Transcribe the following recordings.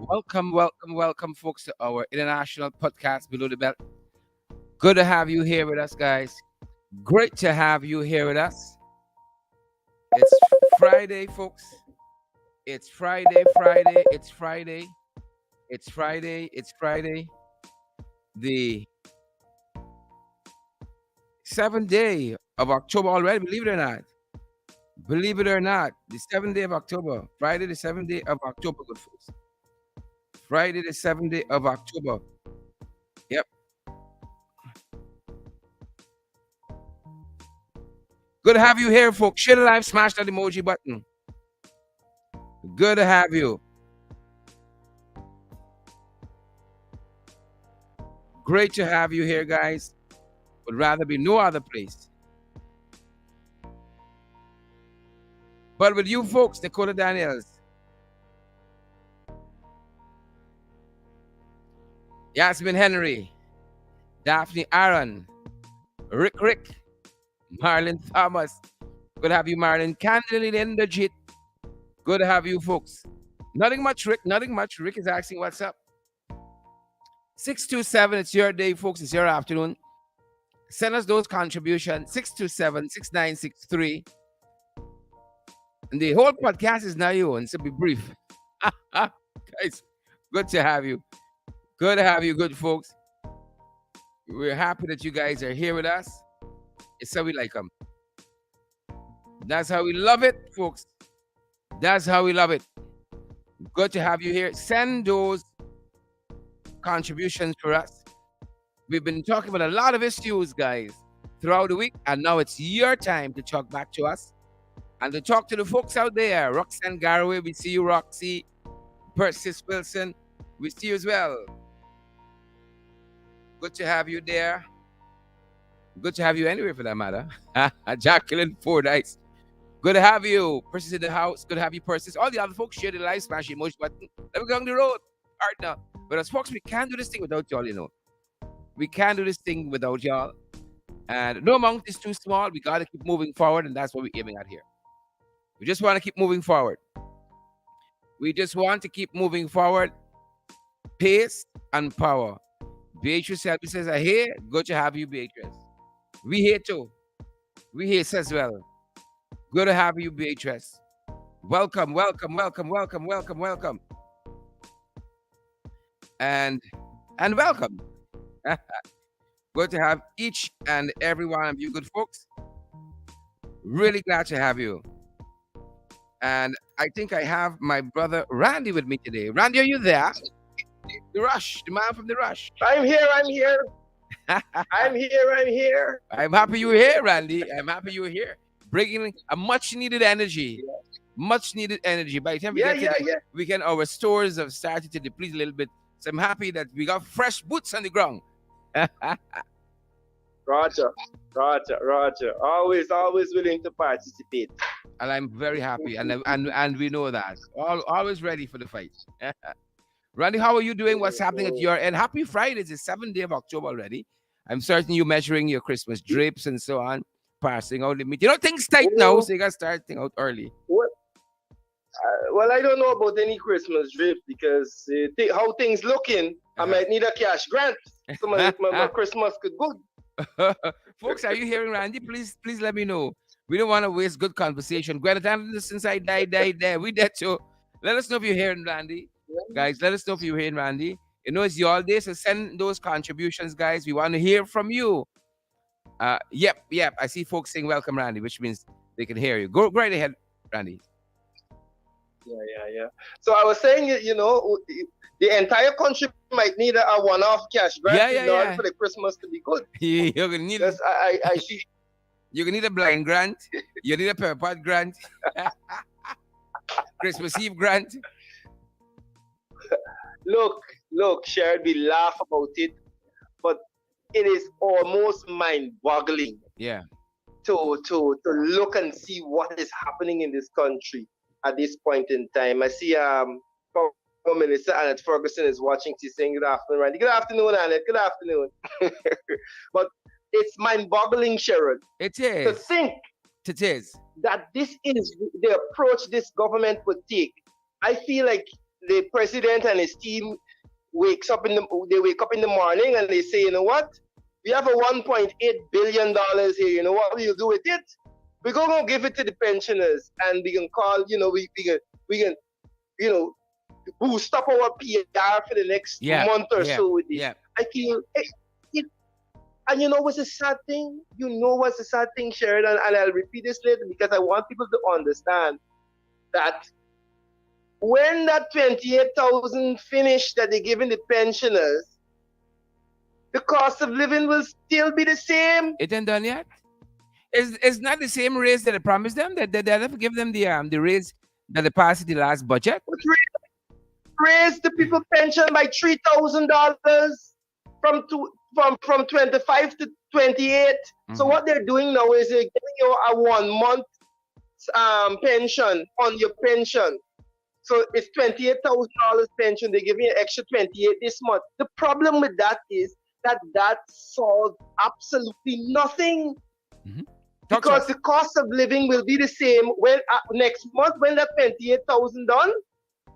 Welcome, folks, to our international podcast, Below the Belt. Good to have you here with us, guys. Great to have you here with us. It's Friday, folks. It's Friday. The 7th day of October already, believe it or not. Believe it or not, the 7th day of October. Friday, the 7th day of October, good folks. Friday, the 7th day of October. Yep. Good to have you here, folks. Share the live, smash that emoji button. Good to have you. Great to have you here, guys. Would rather be no other place. But with you folks, Dakota Daniels, Yasmin Henry, Daphne Aaron, Rick, Marlon Thomas. Good to have you, Marlon. Candidly Legit. Good to have you, folks. Nothing much, Rick. Nothing much. Rick is asking what's up. 627, it's your day, folks. It's your afternoon. Send us those contributions. 627-6963. And the whole podcast is now yours. So be brief. Guys, good to have you. Good to have you, good folks. We're happy that you guys are here with us. It's how we like them. That's how we love it, folks. That's how we love it. Good to have you here. Send those contributions for us. We've been talking about a lot of issues, guys, throughout the week, and now it's your time to talk back to us and to talk to the folks out there. Roxanne Garraway, we see you. Roxy, Persis Wilson, we see you as well. Good to have you there. Good to have you anywhere, for that matter. Jacqueline Fordyce, good to have you. Persis in the house, good to have you, Persis. All the other folks, share the live, smash the emoji button. Let me go on the road. Partner. But as folks, we can't do this thing without y'all, you know. We can't do this thing without y'all. And no amount is too small. We got to keep moving forward, and that's what we're aiming at here. We just want to keep moving forward. We just want to keep moving forward. Pace and power. Beatrice Selby says, I hear. Good to have you, Beatrice. We here too. We here as well. Good to have you, Beatrice. Welcome. And welcome. Good to have each and every one of you good folks. Really glad to have you. And I think I have my brother Randy with me today. Randy, are you there? The Rush, the man from the Rush. I'm here. I'm here. I'm happy you're here, Randy. I'm happy you're here. Bringing a much needed energy. Much needed energy. By the time we get to the weekend, our stores have started to deplete a little bit. So I'm happy that we got fresh boots on the ground. Roger. Always willing to participate. And I'm very happy, and we know that. Always ready for the fight. Randy, how are you doing? What's happening at your end? Happy Friday. It's the 7th day of October already. I'm certain you're measuring your Christmas drapes and so on, passing out the meat. You know, things tight now, so you got to start things out early. Well, I don't know about any Christmas drape because how things looking, I might need a cash grant. So my Christmas could good. Folks, are you hearing Randy? Please let me know. We don't want to waste good conversation. Gwyneth, since I died. We dead too. Let us know if you're hearing Randy. Guys, let us know if you're hearing Randy. You know, it's your day, so send those contributions, guys. We want to hear from you. Yep. I see folks saying welcome, Randy, which means they can hear you. Go right ahead, Randy. Yeah. So I was saying, you know, the entire country might need a one-off cash grant in order for the Christmas to be good. You're gonna need. I see. You're gonna need a blind grant. You need a pepper pot grant. Christmas Eve grant. Look, Sharon, we laugh about it, but it is almost mind-boggling. Yeah. To look and see what is happening in this country at this point in time. I see Prime Minister Annette Ferguson is watching. She's saying, good afternoon, Randy. Good afternoon, Annette. Good afternoon. But it's mind-boggling, Sharon. It is. To think it is that this is the approach this government would take. I feel like the president and his team they wake up in the morning and they say, you know what? We have a $1.8 billion here. You know what we'll do with it? We're gonna give it to the pensioners, and we can call, we can, you know, boost up our PR for the next month or so with this. I feel and you know what's the sad thing? You know what's the sad thing, Sharon? And I'll repeat this later because I want people to understand that when that 28,000 finish that they're giving the pensioners, the cost of living will still be the same. It ain't done yet. It's not the same raise that I promised them. That they never give them the raise that they passed the last budget. Raise the people pension by $3,000 from 25 to 28. Mm-hmm. So what they're doing now is they're giving you a 1 month pension on your pension. So it's $28,000 pension. They're giving you an extra 28 this month. The problem with that is that solves absolutely nothing. Mm-hmm. Because the cost of living will be the same when next month when that 28,000 done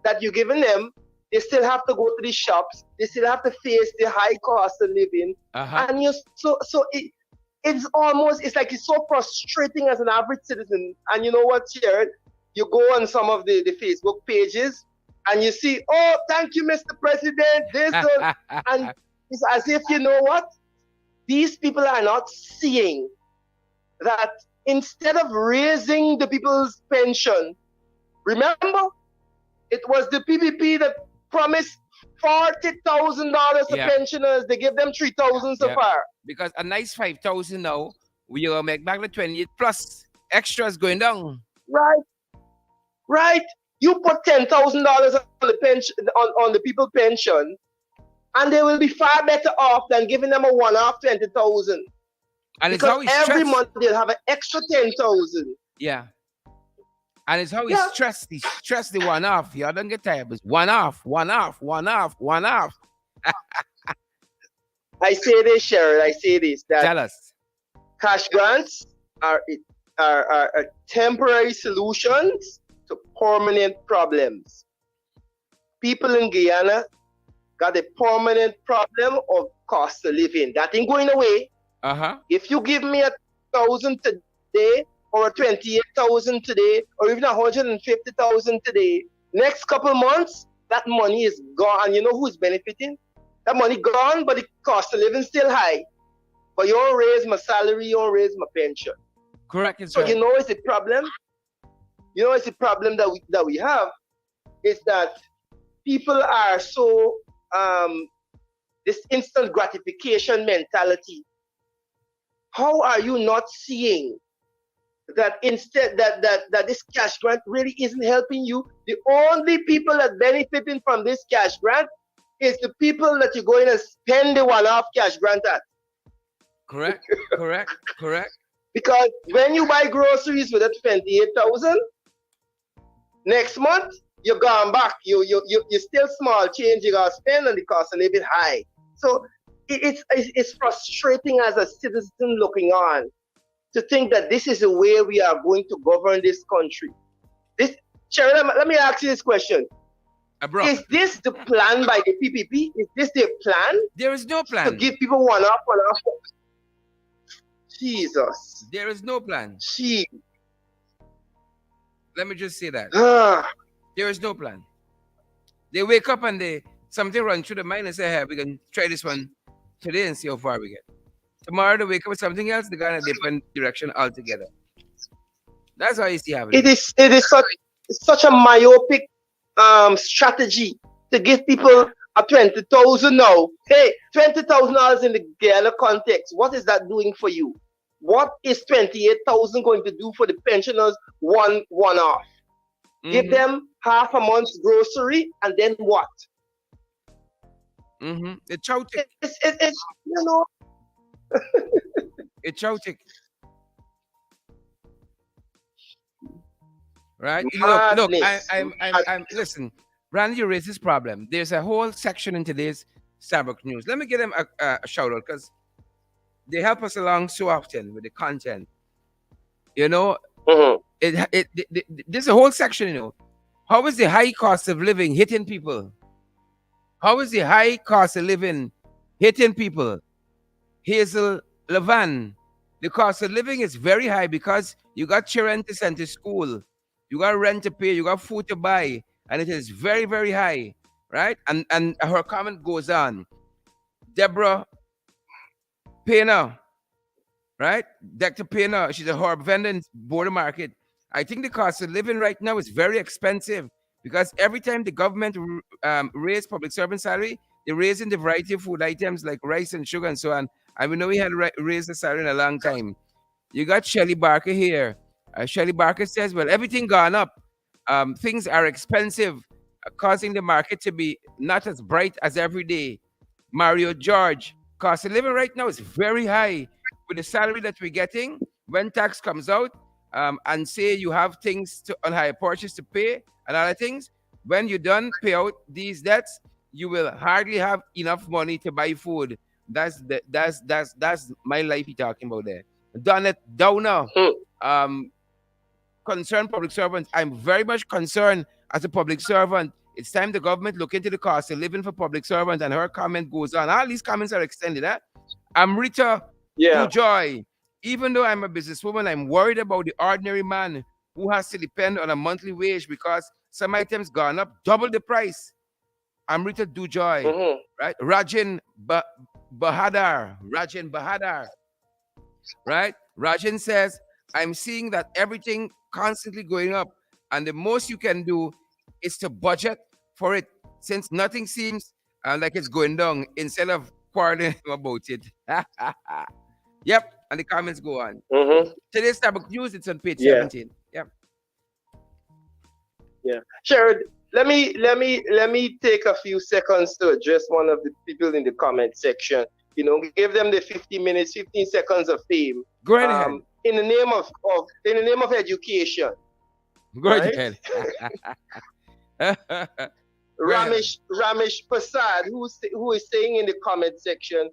that you're giving them, they still have to go to the shops. They still have to face the high cost of living. Uh-huh. And it's like it's so frustrating as an average citizen. And you know what, Jared? You go on some of the Facebook pages and you see, oh, thank you, Mr. President. And it's as if, you know what? These people are not seeing that instead of raising the people's pension, remember, it was the PPP that promised $40,000 to pensioners. They give them $3,000 so far. Because a nice $5,000 now, we will make back the 28 plus extras going down. Right. You put $10,000 on the pension on the people's pension, and they will be far better off than giving them a one-off $20,000. And because every month they'll have an extra $10,000. Yeah. And it's always stress the one off. Y'all don't get tired. It's one off. I say this, Sharon. That tell us. Cash grants are temporary solutions to permanent problems. People in Guyana got a permanent problem of cost of living. That ain't going away. Uh-huh. If you give me 1,000 today, or 28,000 today, or even 150,000 today, next couple months, that money is gone. And you know who's benefiting? That money gone, but the cost of living still high. But you don't raise my salary, you don't raise my pension. Correct. So you know it's a problem. You know it's a problem that we have is that people are so this instant gratification mentality. How are you not seeing that instead that this cash grant really isn't helping you? The only people that benefiting from this cash grant is the people that you're going to spend the one-off cash grant at. Correct. Because when you buy groceries with that 28,000, next month you're gone back. You still small change you gotta spend, and the cost of living high. So it's frustrating as a citizen looking on to think that this is the way we are going to govern this country. Sharon, let me ask you this question. Is this the plan by the PPP? Is this their plan? There is no plan. To give people one-off. Jesus. There is no plan. Let me just say that. There is no plan. They wake up and something runs through the mind and say, hey, we can try this one today and see how far we get. Tomorrow they wake up with something else, they go in a different direction altogether. That's how you see happening. It is such a myopic strategy to give people a 20,000 now. Hey, $20,000 in the Guyana context. What is that doing for you? What is 28,000 going to do for the pensioners one off? Mm-hmm. Give them half a month's grocery and then what? Mm-hmm. It's chaotic. It's you know. It's chaotic. Right? Look, I'm listen, Randy, you raised this problem. There's a whole section in today's Starbucks News. Let me give them a shout out because they help us along so often with the content. You know, mm-hmm. There's a whole section, you know, How is the high cost of living hitting people? How is the high cost of living hitting people? Hazel Levan, the cost of living is very high because you got children to send to school, you got rent to pay, you got food to buy, and it is very, very high, right? And her comment goes on. Deborah Pena, right? Dr. Pena, she's a herb vendor in border market. I think the cost of living right now is very expensive because every time the government raise public servant salary, they're raising the variety of food items like rice and sugar and so on. And we know we had raised the salary in a long time. You got Shelly Barker here. Shelly Barker says, well, everything gone up. Things are expensive, causing the market to be not as bright as every day. Mario George, cost of living right now is very high. With the salary that we're getting, when tax comes out, and say you have things to on higher purchase to pay and other things, when you done pay out these debts, you will hardly have enough money to buy food. That's my life he talking about there. Donnet Downer, Hmm. um, concerned public servants. I'm very much concerned as a public servant. It's time the government look into the cost of living for public servants. And her comment goes on. All these comments are extended. I'm Rita Yeah. Dujoy. Even though I'm a businesswoman, I'm worried about the ordinary man who has to depend on a monthly wage because some items gone up double the price. I'm Rita Dujoy, Mm-hmm. right? Rajan Bahadar, right? Rajan says, I'm seeing that everything constantly going up, and the most you can do is to budget for it, since nothing seems like it's going down instead of quarreling about it. Yep, and the comments go on. Mm-hmm. Today's Starbucks News, it's on page Yeah. 17. Yep. Yeah. Sharon, let me take a few seconds to address one of the people in the comment section. Give them the 50 minutes, 15 seconds of fame. Go right ahead. In the name of education. Go right Right? ahead. Go ahead. Ramesh Prasad, who is saying in the comment section,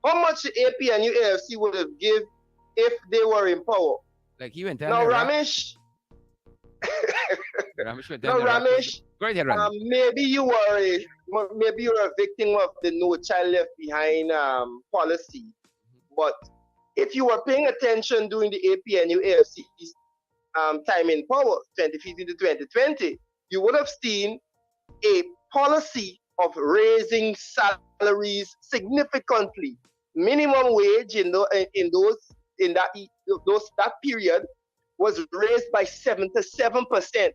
how much the AP and UAFC would have give if they were in power. Like you went down Now, there, Ramesh, Ramesh went now down there. Ramesh, Go right ahead, Randy. maybe you're a victim of the No Child Left Behind policy. But if you were paying attention during the AP and UAFC's time in power, 2015 to 2020, you would have seen a policy of raising salaries significantly. Minimum wage that period was raised by 77%.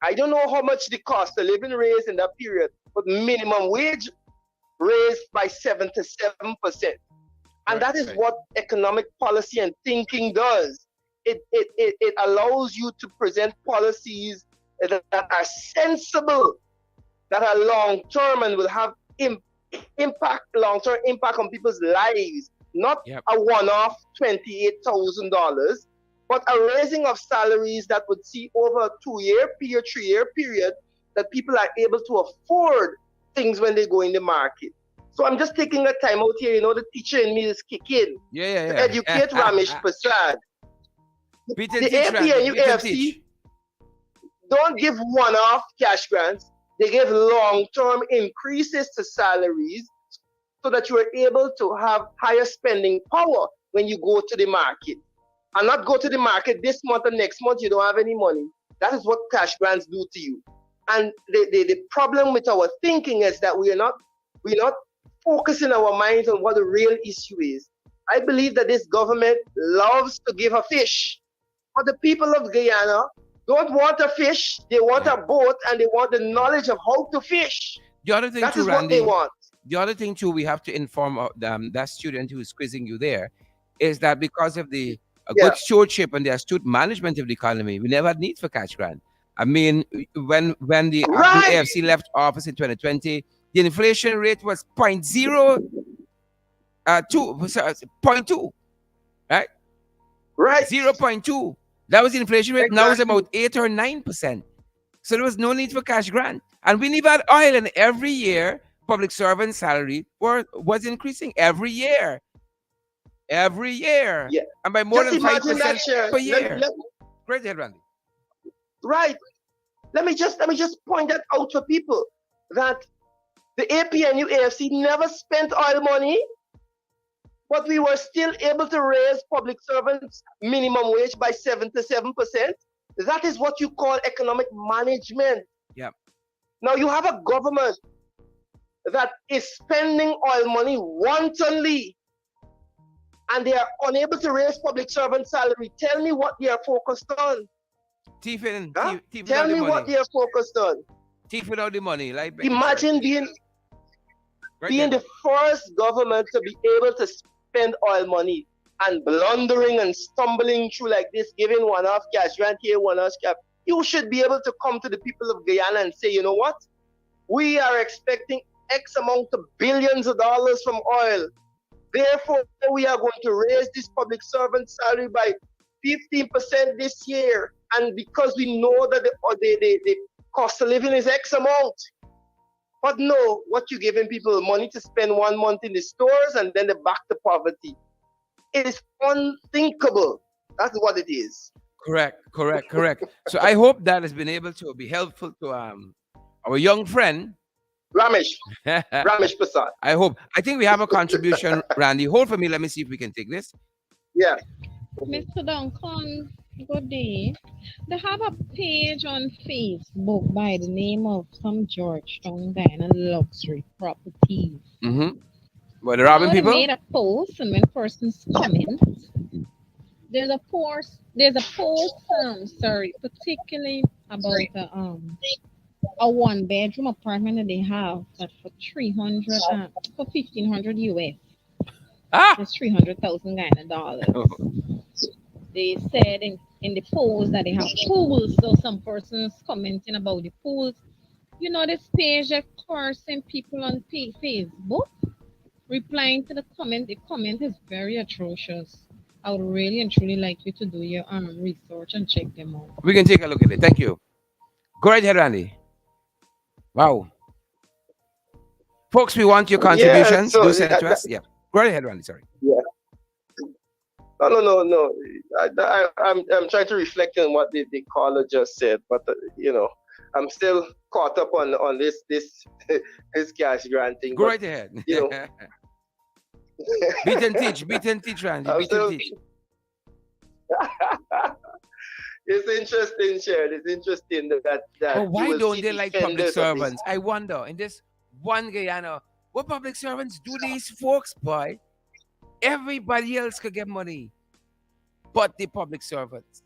I don't know how much the cost of living raised in that period, but minimum wage raised by 77%. And that is what economic policy and thinking does. It allows you to present policies that are sensible, that are long term and will have long term impact on people's lives. Not a one-off $28,000, but a raising of salaries that would see over a 2-year period, 3-year period, that people are able to afford things when they go in the market. So I'm just taking a time out here, the teacher in me is kicking. Yeah. To educate Ramesh Prasad. The AP and UAFC don't give one-off cash grants. They give long-term increases to salaries so that you are able to have higher spending power when you go to the market. And not go to the market this month and next month you don't have any money. That is what cash grants do to you. And the problem with our thinking is that we're not focusing our minds on what the real issue is. I believe that this government loves to give a fish. But the people of Guyana don't want a fish. They want a boat and they want the knowledge of how to fish. The other thing That too, is Randy, what they want. the other thing too, we have to inform that student who is quizzing you there, is that because of the good stewardship and the astute management of the economy, we never had need for cash grant. I mean, when the AFC left office in 2020, the inflation rate was 0.2, right? Right. 0.2. That was the inflation rate. Exactly. Now it's about 8 or 9%. So there was no need for cash grant. And we never had oil, and every year, public servant salary was increasing every year. Every year. Yeah. And by more Just than imagine 5% that, per year. Great head, Randy. Right. let me just point that out for people that the APNU AFC never spent oil money, but we were still able to raise public servants' minimum wage by 7%. That is what you call economic management. Yep. Now you have a government that is spending oil money wantonly, and they are unable to raise public servant salary. Tell me what they are focused on. Thieving, Huh? thieving Tell out the me what money. they are focused on. Thieving out the money, like Imagine being the first government to be able to spend oil money and blundering and stumbling through like this, giving one-off cash, grant here, one-off cash. You should be able to come to the people of Guyana and say, you know what? We are expecting X amount of billions of dollars from oil. Therefore, we are going to raise this public servant salary by 15% this year. And because we know that the cost of living is X amount. But no, what you're giving people money to spend 1 month in the stores and then they're back to poverty. It is unthinkable. That's what it is. Correct. So I hope that has been able to be helpful to our young friend. Ramesh Prasad. I hope. I think we have a contribution, Randy. Hold for me. Let me see if we can take this. Yeah. Mr. Duncan, good day. They have a page on Facebook by the name of some Georgetown Guyana luxury properties. Mm-hmm. Well, the robbing Now they people? made a post, and when persons comment, there's a post, particularly about a one-bedroom apartment that they have that for 1,500 US. That's 300,000 Guyana dollars. They said in the post that they have pools, so some persons commenting about the pools. You know this page of cursing people on Facebook, replying to the comment. The comment is very atrocious. I would really and truly like you to do your research and check them out. We can take a look at it. Thank you. Go right ahead, Randy. Wow. Folks, we want your contributions. Yeah, so do send it to us. Yeah. Go right ahead, Randy. Sorry. Yeah. No. I'm trying to reflect on what the caller just said, but I'm still caught up on this cash granting. Go right ahead. Beat and teach, Randy. Beat and teach. It's interesting, Sharon. It's interesting that. But why don't they like public servants? I wonder. In this one Guyana, what public servants do these folks, boy? Everybody else could get money, but the public servants,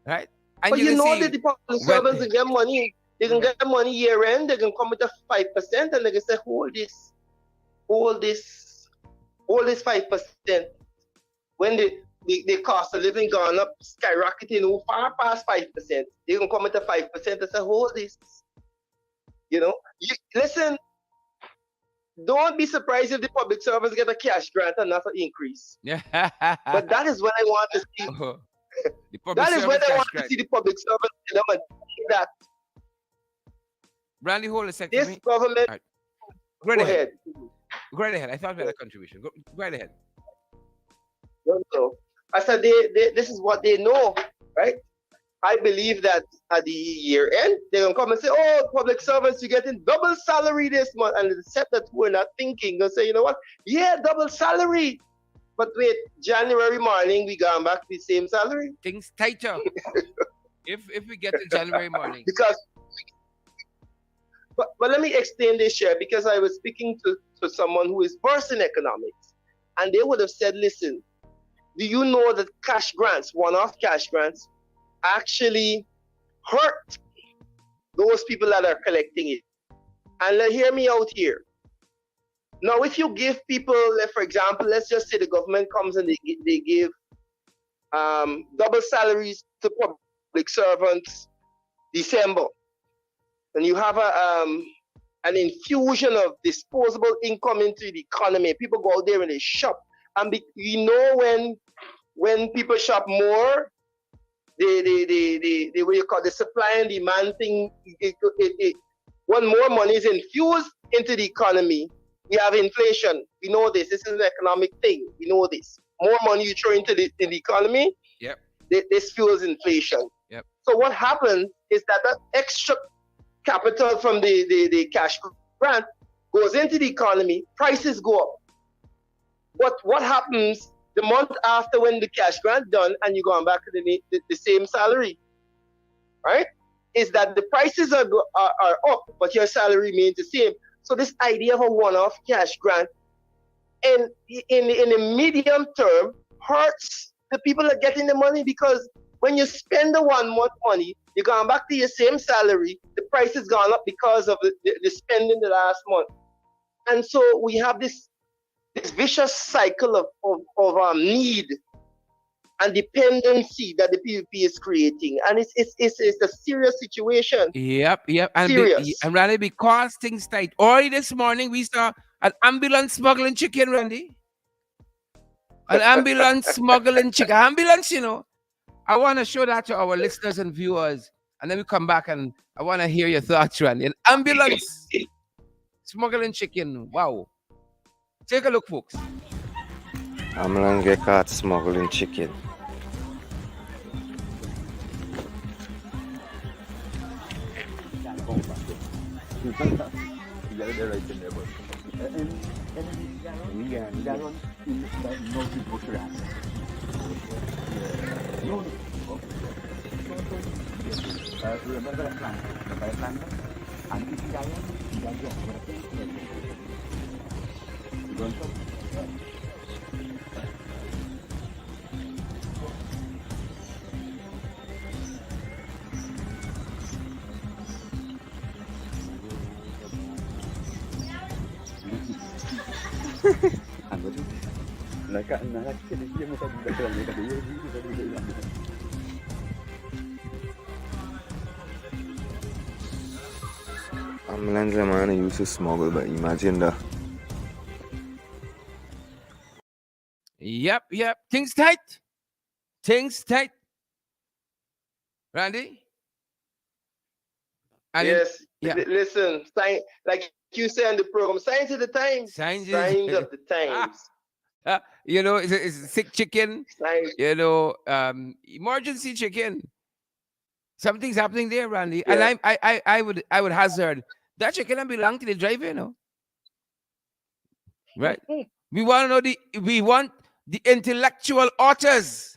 right? And but you know that the public servants can get money. They can get money year end. They can come with a 5%, and they can say, hold this 5%. When the cost of living gone up, skyrocketing far past 5%, they can come with a 5% and say, hold this. Listen. Don't be surprised if the public servants get a cash grant and not an increase. Yeah. But that is when I want to see. That is when I want to see the public servants and that. Randy, hold a second. This government. Right. Go ahead. Go right ahead. I thought we had a contribution. Go right ahead. No. I said this is what they know, right? I believe that at the year end, they're going to come and say, oh, public servants, you're getting double salary this month. And except that we're not thinking, they'll say, you know what? Yeah, double salary. But wait, January morning, we gone back to the same salary? Things tighter. if we get to January morning. But let me explain this here, because I was speaking to someone who is versed in economics. And they would have said, listen, do you know that cash grants, one-off cash grants, actually hurt those people that are collecting it? And hear me out here. Now, if you give people, for example, let's just say the government comes and they give double salaries to public servants December, and you have an infusion of disposable income into the economy. People go out there and they shop, and when people shop more, the what you call the supply and demand thing, when more money is infused into the economy, we have inflation. We know this. This is an economic thing. We know this. More money you throw into the economy, yep, this fuels inflation. Yep. So what happens is that extra capital from the cash grant goes into the economy, prices go up. What happens the month after when the cash grant done and you're going back to the same salary, right? Is that the prices are up, but your salary remains the same. So this idea of a one-off cash grant and in the medium term hurts the people that are getting the money, because when you spend the 1 month money, you're going back to your same salary, the price has gone up because of the spending the last month. And so we have this vicious cycle of need and dependency that the PVP is creating, and it's a serious situation. Yep. And Serious. and Randy, because things tight. Early this morning, we saw an ambulance smuggling chicken, Randy. An ambulance smuggling chicken. Ambulance, I want to show that to our listeners and viewers, and then we come back and I want to hear your thoughts, Randy. An ambulance smuggling chicken. Wow. Take a look, folks. Ambulance get caught smuggling chicken. Ambulance man used to smuggle, but imagine that. Yep. Things tight. Randy? And yes. yeah. Listen, like you say on the program, signs of the times. Signs of the times. It's a sick chicken. Signs. Emergency chicken. Something's happening there, Randy. Yeah. And I would hazard that chicken belong to the driver, right? We want to know the intellectual authors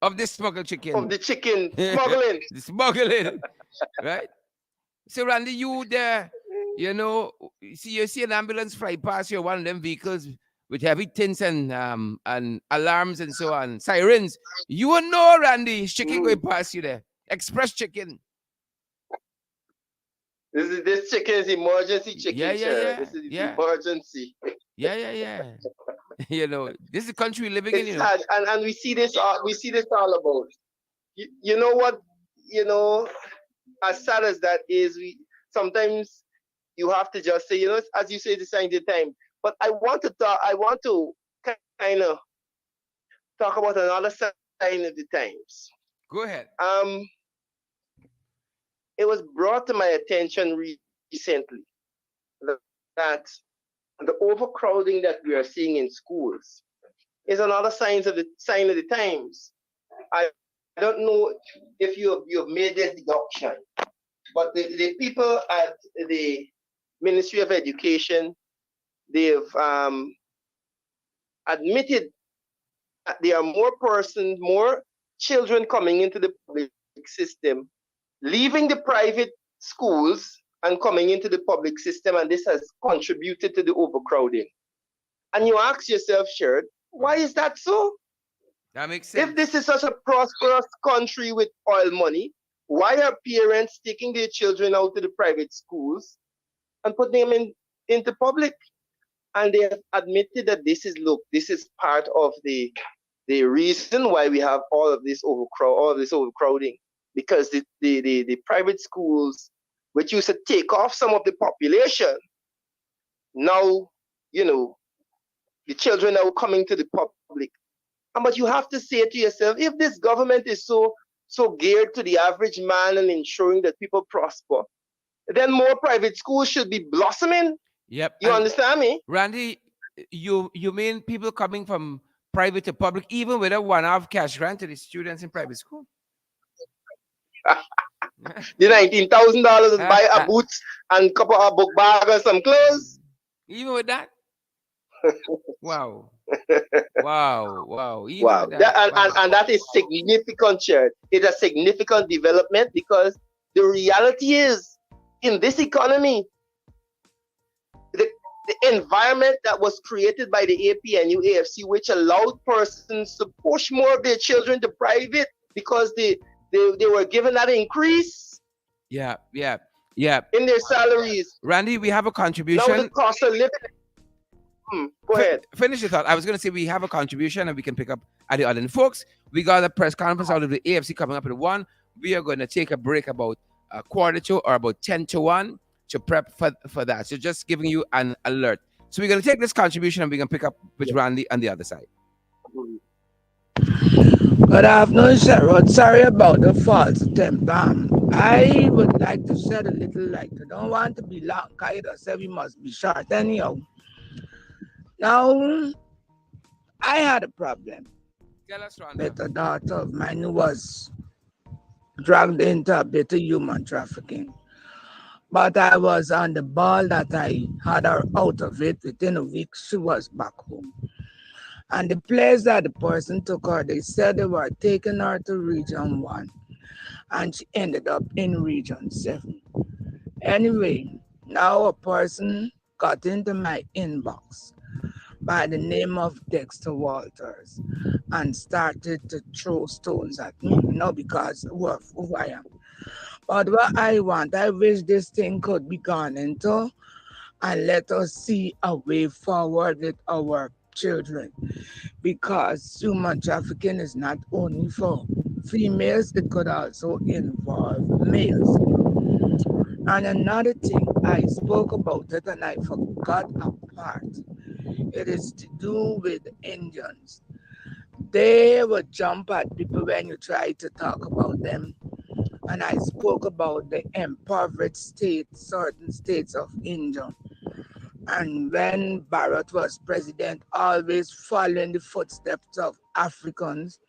of this smuggled chicken. Of the chicken smuggling. The smuggling. Right? So Randy, you there, you see an ambulance fly past you, one of them vehicles with heavy tints and alarms and so on, sirens. You will know, Randy, chicken going past you there. Express chicken. This chicken is emergency chicken. Yeah. This is emergency. Yeah. This is the country we're living in. Sad. And we see this all about. You know what? As sad as that is, sometimes you have to just say, as you say, the sign of the time. But I want to kind of talk about another sign of the times. Go ahead. It was brought to my attention recently that the overcrowding that we are seeing in schools is another sign of the times. I don't know if you have made this deduction, but the people at the Ministry of Education, they've admitted that there are more children coming into the public system, leaving the private schools and coming into the public system, and this has contributed to the overcrowding. And you ask yourself, Sherrod, why is that so? That makes sense. If this is such a prosperous country with oil money, why are parents taking their children out to the private schools and putting them into public? And they have admitted that this is part of the reason why we have all of this overcrowding, because the private schools, which used to take off some of the population, now the children are coming to the public. But you have to say to yourself, if this government is so geared to the average man and ensuring that people prosper, then more private schools should be blossoming. Yep. You understand me? Randy, you mean people coming from private to public, even with a one-off cash grant to the students in private school? The $19,000 to buy a boots and couple of book bag and some clothes. Even with that? Wow. Wow. Even Wow. with that. Wow. And that is significant, Church. It's a significant development because the reality is, in this economy, the, the environment that was created by the APNU AFC, which allowed persons to push more of their children to private because they were given that increase Yeah. in their salaries. Randy, we have a Now the contribution. cost of living. Go ahead. Finish your thought. I was going to say we have a contribution and we can pick up at the other end. Folks, we got a press conference out of the AFC coming up at 1. We are going to take a break about a quarter to or about 10 to 1 to prep for that. So just giving you an alert. So we're going to take this contribution and we're going to pick up with Randy on the other side. Good afternoon, Sherrod. Sorry about the false attempt. I would like to shed a little light. I don't want to be long. Kaida said we must be short. Anyhow, now I had a problem Tell us, Randy. with a daughter of mine who was dragged into a bit of human trafficking. But I was on the ball that I had her out of it. Within a week, she was back home. And the place that the person took her, they said they were taking her to Region 1. And she ended up in Region 7. Anyway, now a person got into my inbox by the name of Dexter Walters and started to throw stones at me, because of who I am. But what I want, I wish this thing could be gone into and let us see a way forward with our children, because human trafficking is not only for females, it could also involve males. And another thing, I spoke about it and I forgot a part. It is to do with Indians. They would jump at people when you try to talk about them. And I spoke about the impoverished states, certain states of India. And when Barrett was president, always following the footsteps of Africans,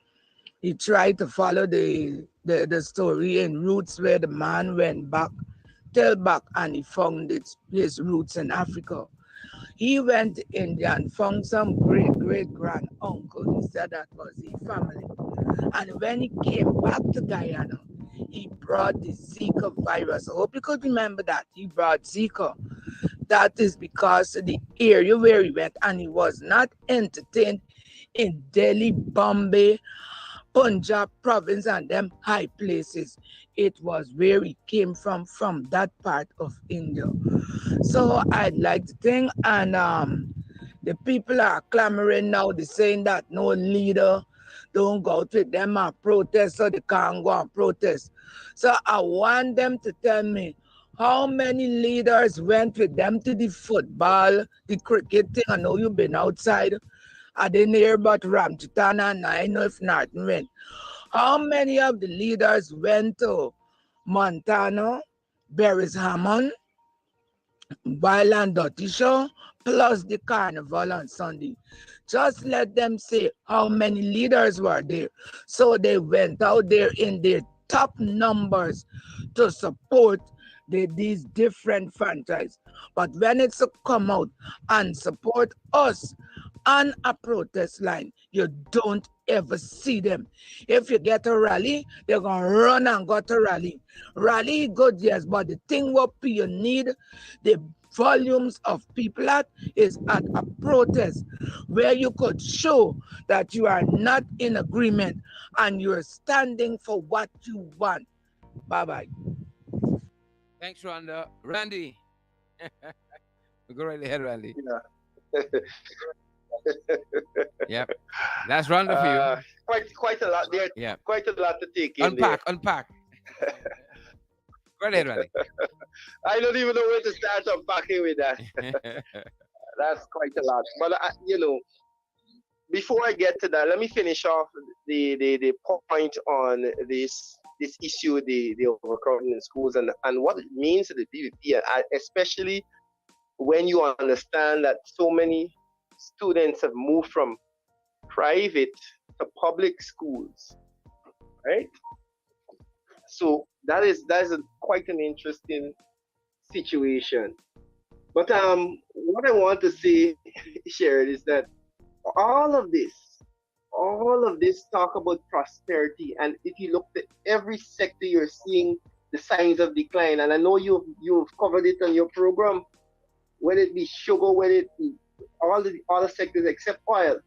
he tried to follow the story in roots where the man went back, and he found his roots in Africa. He went to India and found some great-great-grand uncle. He said that was his family. And when he came back to Guyana, he brought the Zika virus. I hope you could remember that. He brought Zika. That is because of the area where he went, and he was not entertained in Delhi, Bombay, Punjab province, and them high places. It was where he came from that part of India. So I'd like to think, and the people are clamoring now, they're saying that no leader don't go out with them and protest, so they can't go and protest. So I want them to tell me how many leaders went with them to the football, the cricket thing. I know you've been outside. I didn't hear about Ramchitana, and I know if not went. How many of the leaders went to Montana, Barry's Hammond, Byland Dotty Show, plus the carnival on Sunday? Just let them say how many leaders were there. So they went out there in their top numbers to support these different franchises. But when it's to come out and support us on a protest line, you don't ever see them. If you get a rally, they're going to run and go to rally. Rally, good, yes, but the thing what you need, the volumes of people is at a protest where you could show that you are not in agreement and you're standing for what you want. Bye-bye. Thanks, Rhonda. Randy. Go right ahead, Randy. Yeah. Yep. That's Rhonda for you. Quite a lot there. Yeah. Quite a lot to take in Unpack. Go right ahead, Randy. I don't even know where to start unpacking with that. That's quite a lot. But before I get to that, let me finish off the point on this issue, the overcrowding in schools and what it means to the PVP, especially when you understand that so many students have moved from private to public schools, right? So that is quite an interesting situation. But what I want to say, Sharon, is that all of this, all of this talk about prosperity, and if you look at every sector, you're seeing the signs of decline. And I know you've covered it on your program, whether it be sugar, whether it be all the other sectors except oil,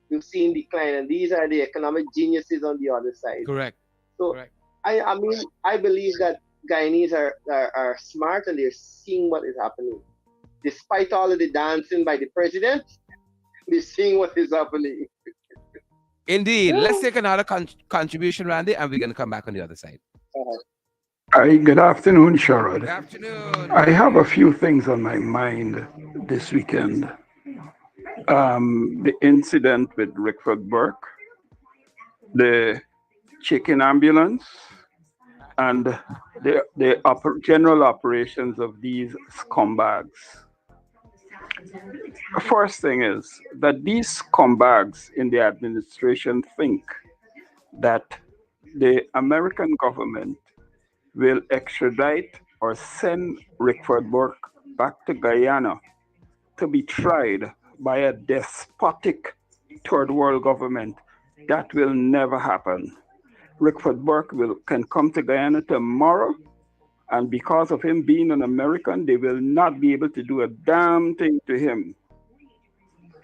you've seen decline, and these are the economic geniuses on the other side. Correct. So Correct. I mean, I believe that Guyanese are smart and they're seeing what is happening. Despite all of the dancing by the president, they're seeing what is happening. Indeed. Let's take another contribution, Randy, and we're going to come back on the other side. Uh-huh. Hi, good afternoon, Good Sherrod. afternoon, I have Randy. a few things on my mind this weekend. The incident with Rickford Burke, the chicken ambulance, and the general operations of these scumbags. First thing is that these scumbags in the administration think that the American government will extradite or send Rickford Burke back to Guyana to be tried by a despotic third world government. That will never happen. Rickford Burke can come to Guyana tomorrow, and because of him being an American, they will not be able to do a damn thing to him.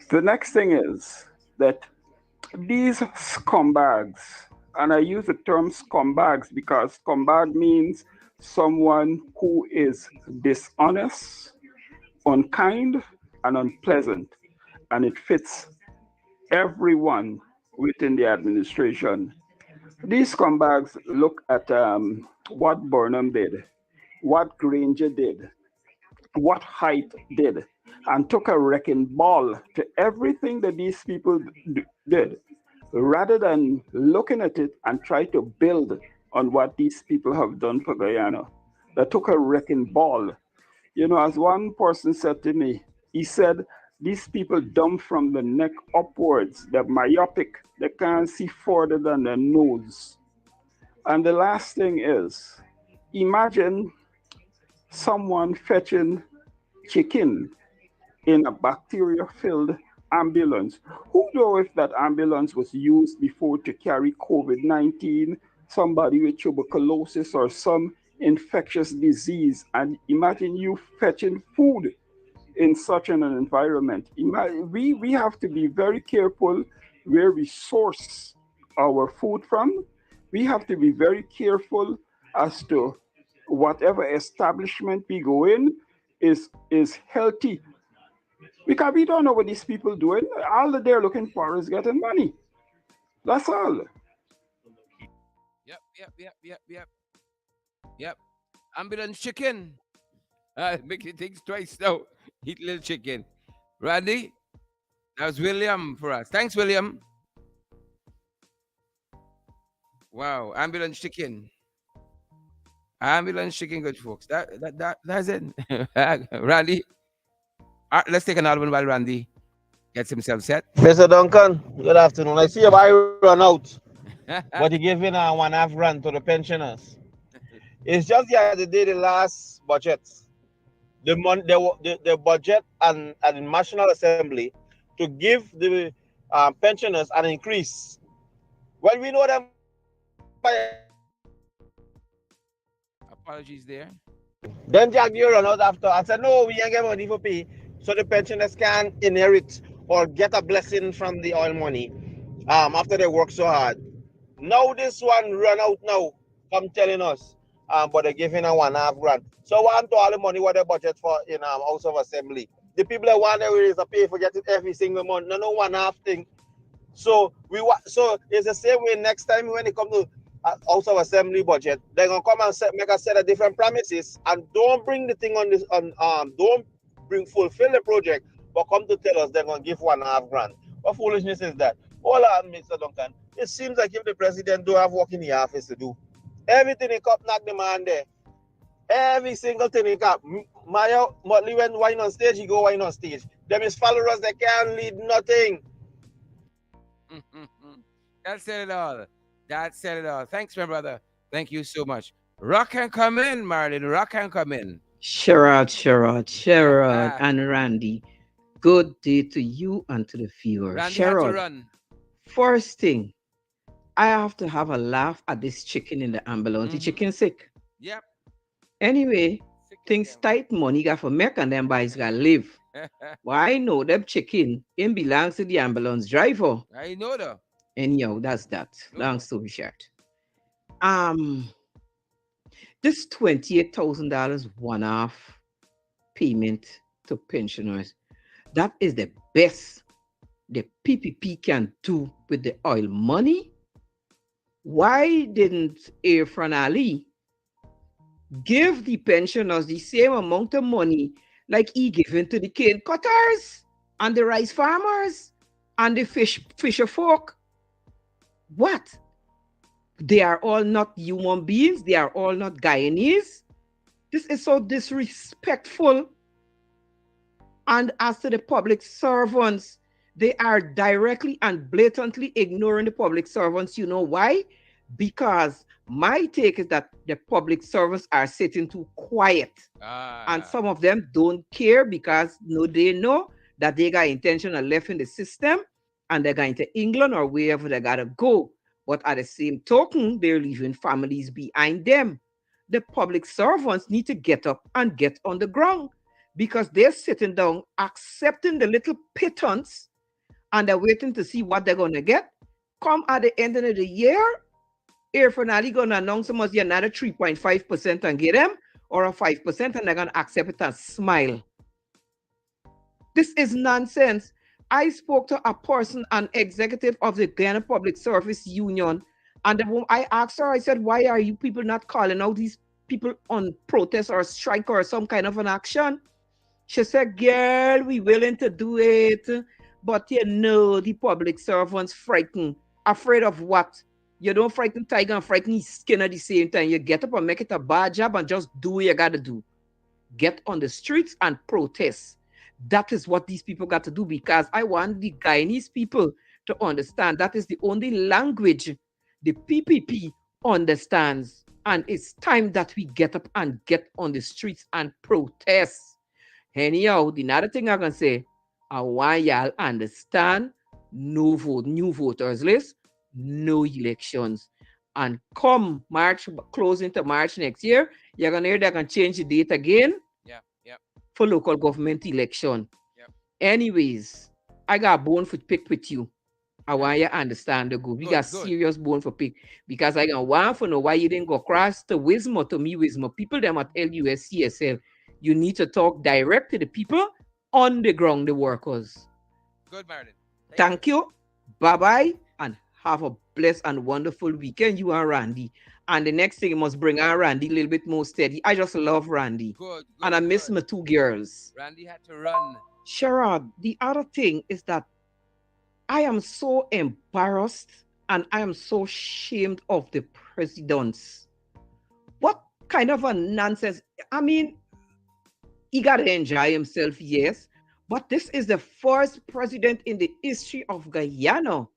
The next thing is that these scumbags, and I use the term scumbags because scumbag means someone who is dishonest, unkind, and unpleasant, and it fits everyone within the administration. These scumbags look at what Burnham did, what Granger did, what Height did, and took a wrecking ball to everything that these people did, rather than looking at it and try to build on what these people have done for Guyana. They took a wrecking ball. You know, as one person said to me, he said, these people dumb from the neck upwards. They're myopic. They can't see further than their nose. And the last thing is, imagine someone fetching chicken in a bacteria-filled ambulance. Who knows if that ambulance was used before to carry COVID-19, somebody with tuberculosis or some infectious disease? And imagine you fetching food in such an environment. We have to be very careful where we source our food from. We have to be very careful as to whatever establishment we go in is healthy, because we don't know what these people doing. All that they're looking for is getting money. That's all. Yep, yep, yep, yep, yep, yep. Ambulance chicken. Make you think twice now. Eat little chicken. Randy, that was William for us. Thanks, William. Wow, ambulance chicken. Ambulance chicken, good folks. That's it. Randy, let's take another one while Randy gets himself set. Mr. Duncan, good afternoon. I see your buy run out, but you're giving a 1.5 grand to the pensioners. It's just the other day, the last budget, the budget and the National Assembly to give the pensioners an increase. Well, we know them by Apologies there. then Jack you run out after. I said, no, we ain't get money for pay. So the pensioners can inherit or get a blessing from the oil money after they work so hard. Now this one run out now, come telling us, but they're giving a 1.5 grand. So want to all the money what they budget for in House of Assembly. The people that want to raise a pay for getting every single month, no 1.5 thing. So so it's the same way next time when it comes to House of Assembly budget, they're gonna come and make a set of different promises and don't bring the thing on this don't fulfill the project, but come to tell us they're gonna give 1.5 grand. What foolishness is that? Hold on, Mr. Duncan. It seems like if the president don't have work in the office to do, everything he cup knock the man there. Every single thing he cup. Maya Motley when wine on stage, he go wine on stage. Them his followers, they can't lead nothing. That said it all. That said it all. Thanks, my brother. Thank you so much. Rock can come in, Marlon. Rock can come in. Sherrod, and Randy. Good day to you and to the viewer. Randy had to Sherrod, run. first thing, I have to have a laugh at this chicken in the ambulance. The Mm-hmm. chicken sick. Yep. Anyway, Sick as things them. tight, money got for make and then boys got live. Well, I know them chicken, him belongs to the ambulance driver. I know though. Anyhow, that's that. No Long problem. story short. Um, this $28,000 one-off payment to pensioners, that is the best the PPP can do with the oil money. Why didn't Irfan Ali give the pensioners the same amount of money like he given to the cane cutters and the rice farmers and the fisher folk? What? They are all not human beings. They are all not Guyanese. This is so disrespectful. And as to the public servants, they are directly and blatantly ignoring the public servants. You know why? Because my take is that the public servants are sitting too quiet. And Ah. some of them don't care because no, they know that they got intention of left in the system and they're going to England or wherever they gotta go. But at the same token, they're leaving families behind them. The public servants need to get up and get on the ground because they're sitting down accepting the little pittance and they're waiting to see what they're gonna get. Come at the end of the year, Air Finale gonna announce them as another 3.5% and get them, or a 5%, and they're gonna accept it and smile. This is nonsense. I spoke to a person, an executive of the Ghana Public Service Union, and I asked her, I said, why are you people not calling out these people on protest or strike or some kind of an action? She said, girl, we willing to do it, but you know the public servants frightened. Afraid of what? You don't frighten tiger and frighten his skin at the same time. You get up and make it a bad job and just do what you gotta do. Get on the streets and protest. That is what these people got to do because I want the Guyanese people to understand that is the only language the PPP understands. And it's time that we get up and get on the streets and protest. Anyhow, the another thing I can say, I want y'all understand no vote, new voters list, no elections. And come March, closing to March next year, you're gonna hear they're gonna change the date again Yeah. Yep. for local government election. Yep. Anyways, I got a bone for pick with you. I Yeah. want you to understand the good. We got Good. Good. serious bone for pick because I got want to know why you didn't go across to Wisma to me, Wisma. People them at LUS, CSL. You need to talk direct to the people on the ground, the workers. Good, Marlon. Thank you. Bye-bye. And have a blessed and wonderful weekend, you and Randy. And the next thing you must bring on Randy a little bit more steady. I just love Randy. Good. And I miss my two girls. Randy had to run. Sherrod, the other thing is that I am so embarrassed and I am so ashamed of the presidents. What kind of a nonsense? I mean, he got to enjoy himself, yes, but this is the first president in the history of Guyana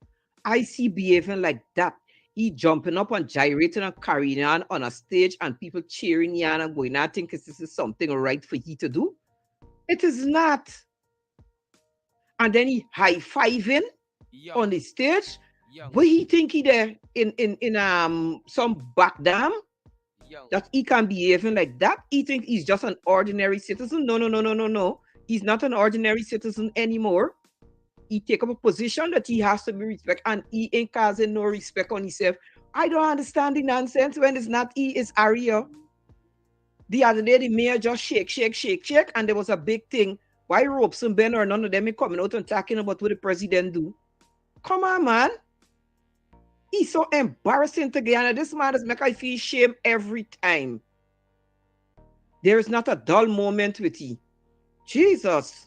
I see behaving like that. He jumping up and gyrating and carrying on a stage and people cheering Yan and going, I think this is something right for he to do. It is not. And then he high-fiving Young. on the stage. Young. Where he think he there in some back dam Young. that he can behaving like that? He think he's just an ordinary citizen? No, no, no, no, no, no. He's not an ordinary citizen anymore. He take up a position that he has to be respect, and he ain't causing no respect on himself. I don't understand the nonsense when it's not he, it's Aria. The other day, the mayor just shake, and there was a big thing. Why Robeson Ben or none of them is coming out and talking about what the president do? Come on, man. He's so embarrassing to Guyana. This man does make I feel shame every time. There is not a dull moment with he. Jesus.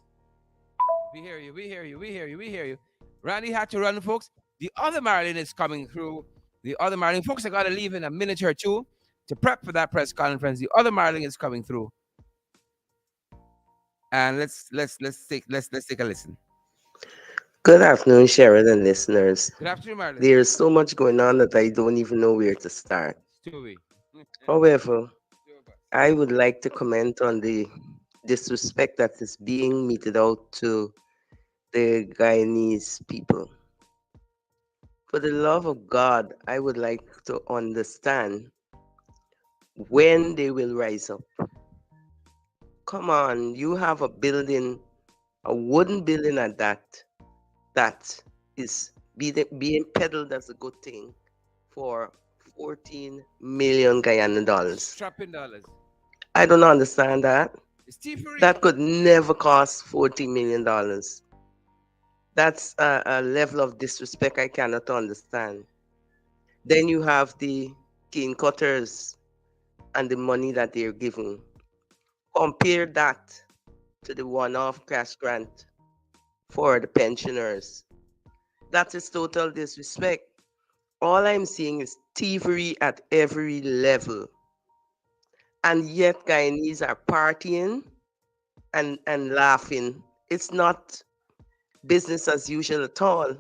We hear you. We hear you. We hear you. We hear you. Randy had to run, folks. The other Marilyn is coming through. The other Marilyn, folks, I got to leave in a minute or two to prep for that press conference. The other Marilyn is coming through, and let's take a listen. Good afternoon, Sheridan listeners. Good afternoon, Marilyn. There's so much going on that I don't even know where to start. Two way. However, Two of us. I would like to comment on the disrespect that is being meted out to the Guyanese people. For the love of God, I would like to understand when they will rise up. Come on, you have a building, a wooden building at that is being peddled as a good thing for 14 million Guyana dollars. Strapping dollars. I don't understand that. It's thievery. That could never cost $14 million. That's a level of disrespect I cannot understand. Then you have the cane cutters and the money that they're giving. Compare that to the one-off cash grant for the pensioners. That is total disrespect. All I'm seeing is thievery at every level. And yet Guyanese are partying and laughing. It's not business as usual at all.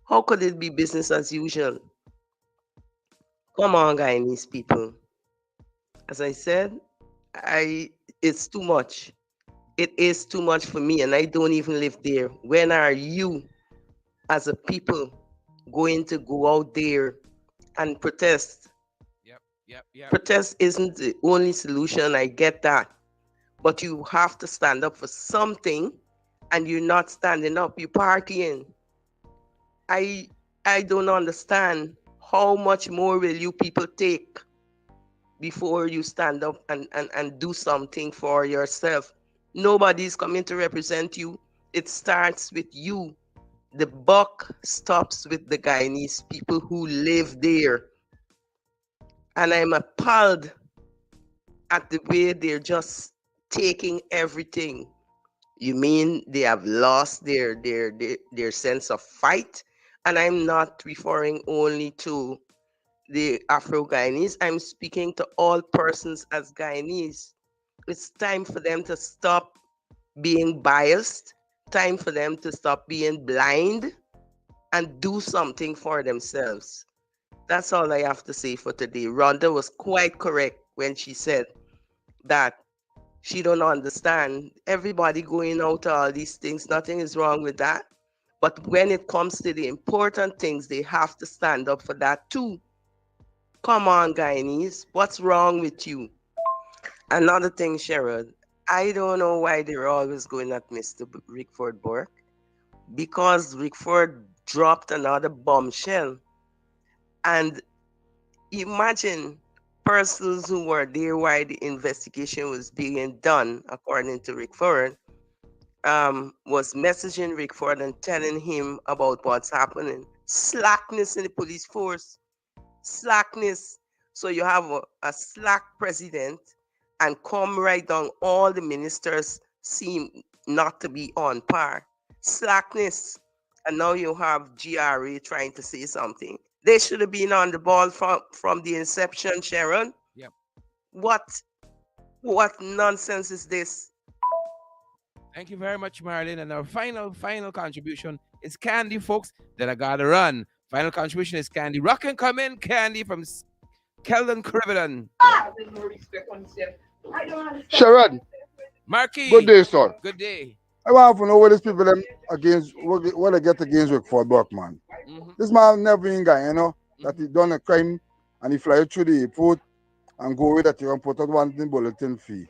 How could it be business as usual? Come on, Guyanese people. As I said, it's too much. It is too much for me, and I don't even live there. When are you, as a people, going to go out there and protest? Yep. Protest isn't the only solution. I get that, but you have to stand up for something, and you're not standing up. You're partying. I I don't understand how much more will you people take before you stand up and do something for yourself. Nobody's coming to represent you. It starts with you. The buck stops with the Guyanese people who live there. And I'm appalled at the way they're just taking everything. You mean they have lost their sense of fight? And I'm not referring only to the Afro Guyanese. I'm speaking to all persons as Guyanese. It's time for them to stop being biased, time for them to stop being blind and do something for themselves. That's all I have to say for today. Rhonda was quite correct when she said that she don't understand everybody going out to all these things. Nothing is wrong with that. But when it comes to the important things, they have to stand up for that too. Come on, Guyanese, what's wrong with you? Another thing, Sherrod, I don't know why they're always going at Mr. Rickford Burke, because Rickford dropped another bombshell. And imagine persons who were there while the investigation was being done, according to Rickford, was messaging Rickford and telling him about what's happening. Slackness in the police force. Slackness. So you have a slack president, and come right down, all the ministers seem not to be on par. Slackness. And now you have GRA trying to say something. They should have been on the ball from the inception, Sharon. Yep. What nonsense is this? Thank you very much, Marilyn. And our final contribution is Candy, folks, that I gotta run. Final contribution is Candy. Rock and come in, Candy from Keldon Crivellan. Sharon, Marky. good day, sir. Good day. I want to know what these people them against what they get against Rick Ford Buck, man. This man never been guy, that he done a crime and he fly through the airport and go away that he can put out one thing bulletin fee.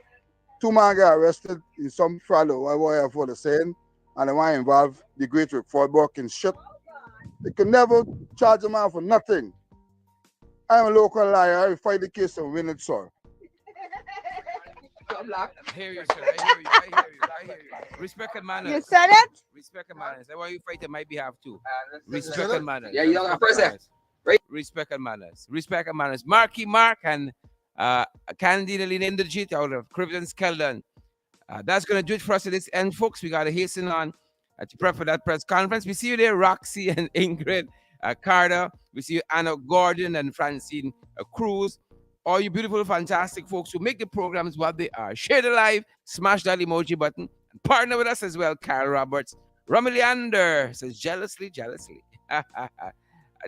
Two men get arrested in some fraud or whatever for the saying, and they want to involve the great Rick Ford Buck in shit. They could never charge a man for nothing. I'm a local liar. I will fight the case and win it, sir. I hear you, sir. I hear you. Respect and manners. You said it? Respect and manners. I want you to fight on my behalf too. Respect and manners. Yeah, you got first there. Right. Respect and manners. Respect and manners. Marky Mark and Candy Inderjit out of Criven's Keldon. That's going to do it for us at this end, folks. We got to hasten on to prep for that press conference. We see you there, Roxy and Ingrid Carter. We see you, Anna Gordon and Francine Cruz. All you beautiful, fantastic folks who make the programs what they are. Share the live, smash that emoji button, and partner with us as well. Carol Roberts. Romiliander says jealously.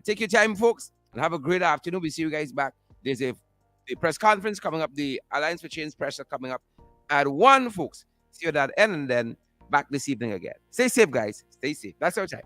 Take your time, folks, and have a great afternoon. We see you guys back There's the press conference coming up, the Alliance for Change pressure coming up at 1, folks. See you at that end, and then back this evening again. Stay safe, guys. Stay safe. That's our time.